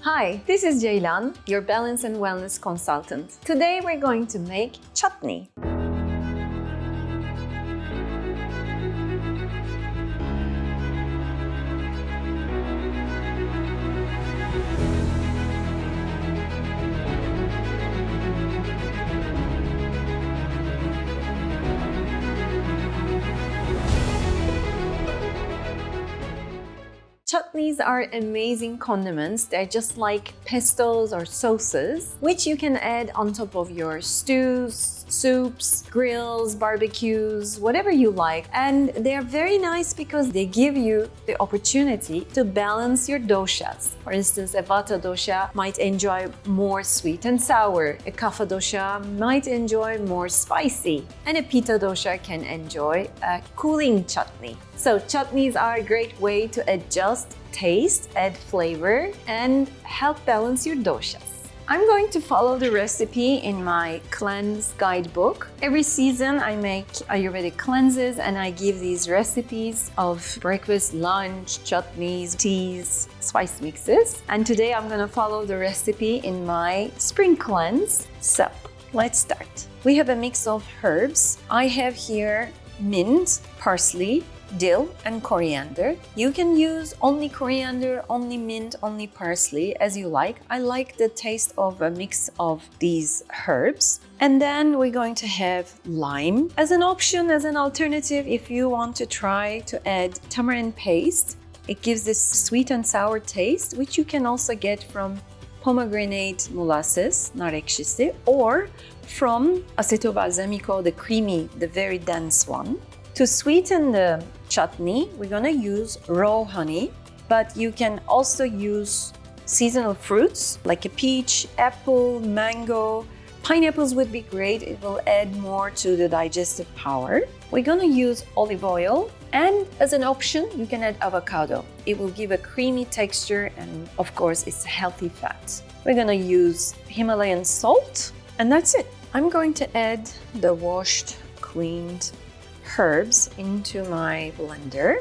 Hi, this is Ceylan, your balance and wellness consultant. Today we're going to make chutney. Chutneys are amazing condiments. They're just like pestos or sauces, which you can add on top of your stews, soups, grills, barbecues, whatever you like. And they're very nice because they give you the opportunity to balance your doshas. For instance, a vata dosha might enjoy more sweet and sour. A kapha dosha might enjoy more spicy. And a pitta dosha can enjoy a cooling chutney. So chutneys are a great way to adjust taste, add flavor, and help balance your doshas. I'm going to follow the recipe in my cleanse guidebook. Every season I make Ayurvedic cleanses and I give these recipes of breakfast, lunch, chutneys, teas, spice mixes. And today I'm going to follow the recipe in my spring cleanse. So let's start. We have a mix of herbs. I have here mint, parsley, dill, and coriander. You can use only coriander, only mint, only parsley, as you like. I like the taste of a mix of these herbs. And then we're going to have lime as an option, as an alternative if you want to try to add tamarind paste. It gives this sweet and sour taste, which you can also get from pomegranate molasses, nar ekşisi, or from aceto balsamico, the creamy, the very dense one. To sweeten the chutney, we're gonna use raw honey, but you can also use seasonal fruits like a peach, apple, mango. Pineapples would be great, it will add more to the digestive power. We're gonna use olive oil, and as an option, you can add avocado. It will give a creamy texture, and of course, it's a healthy fat. We're gonna use Himalayan salt, and that's it. I'm going to add the washed, cleaned herbs into my blender.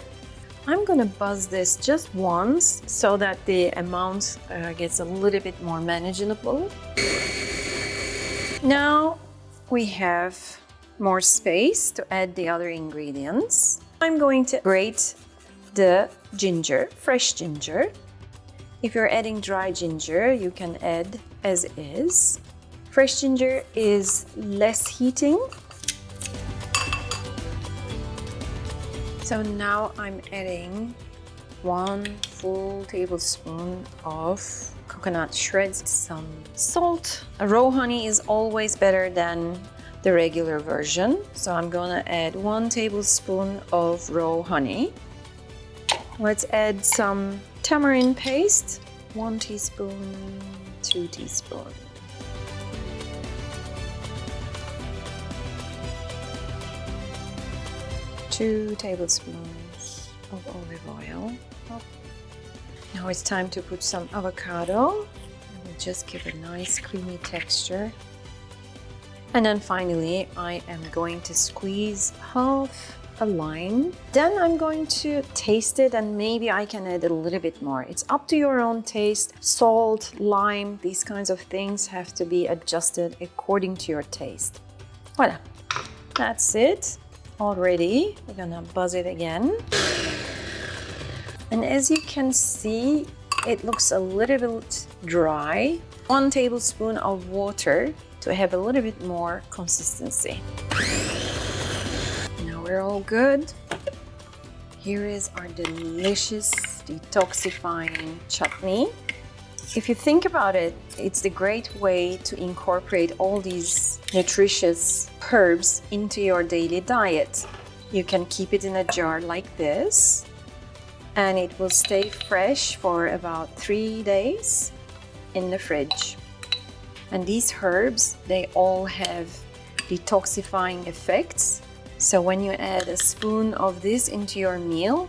I'm gonna buzz this just once so that the amount gets a little bit more manageable. Now we have more space to add the other ingredients. I'm going to grate the ginger, fresh ginger. If you're adding dry ginger, you can add as is. Fresh ginger is less heating. So now I'm adding 1 full tablespoon of coconut shreds, some salt. A raw honey is always better than the regular version. So I'm gonna add 1 tablespoon of raw honey. Let's add some tamarind paste, 1 teaspoon, 2 teaspoons. 2 tablespoons of olive oil. Now it's time to put some avocado. It will just give a nice creamy texture. And then finally, I am going to squeeze half a lime. Then I'm going to taste it and maybe I can add a little bit more. It's up to your own taste. Salt, lime, these kinds of things have to be adjusted according to your taste. Voila, that's it. Already, we're gonna buzz it again. And as you can see, it looks a little bit dry. 1 tablespoon of water to have a little bit more consistency. Now we're all good. Here is our delicious detoxifying chutney. If you think about it, it's the great way to incorporate all these nutritious herbs into your daily diet. You can keep it in a jar like this, and it will stay fresh for about 3 days in the fridge. And these herbs, they all have detoxifying effects. So when you add a spoon of this into your meal,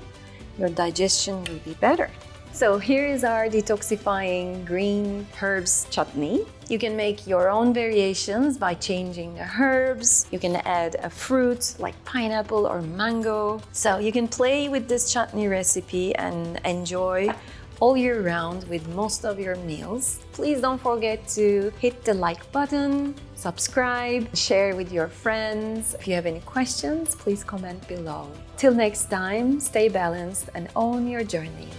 your digestion will be better. So here is our detoxifying green herbs chutney. You can make your own variations by changing the herbs. You can add a fruit like pineapple or mango. So you can play with this chutney recipe and enjoy all year round with most of your meals. Please don't forget to hit the like button, subscribe, share with your friends. If you have any questions, please comment below. Till next time, stay balanced and own your journey.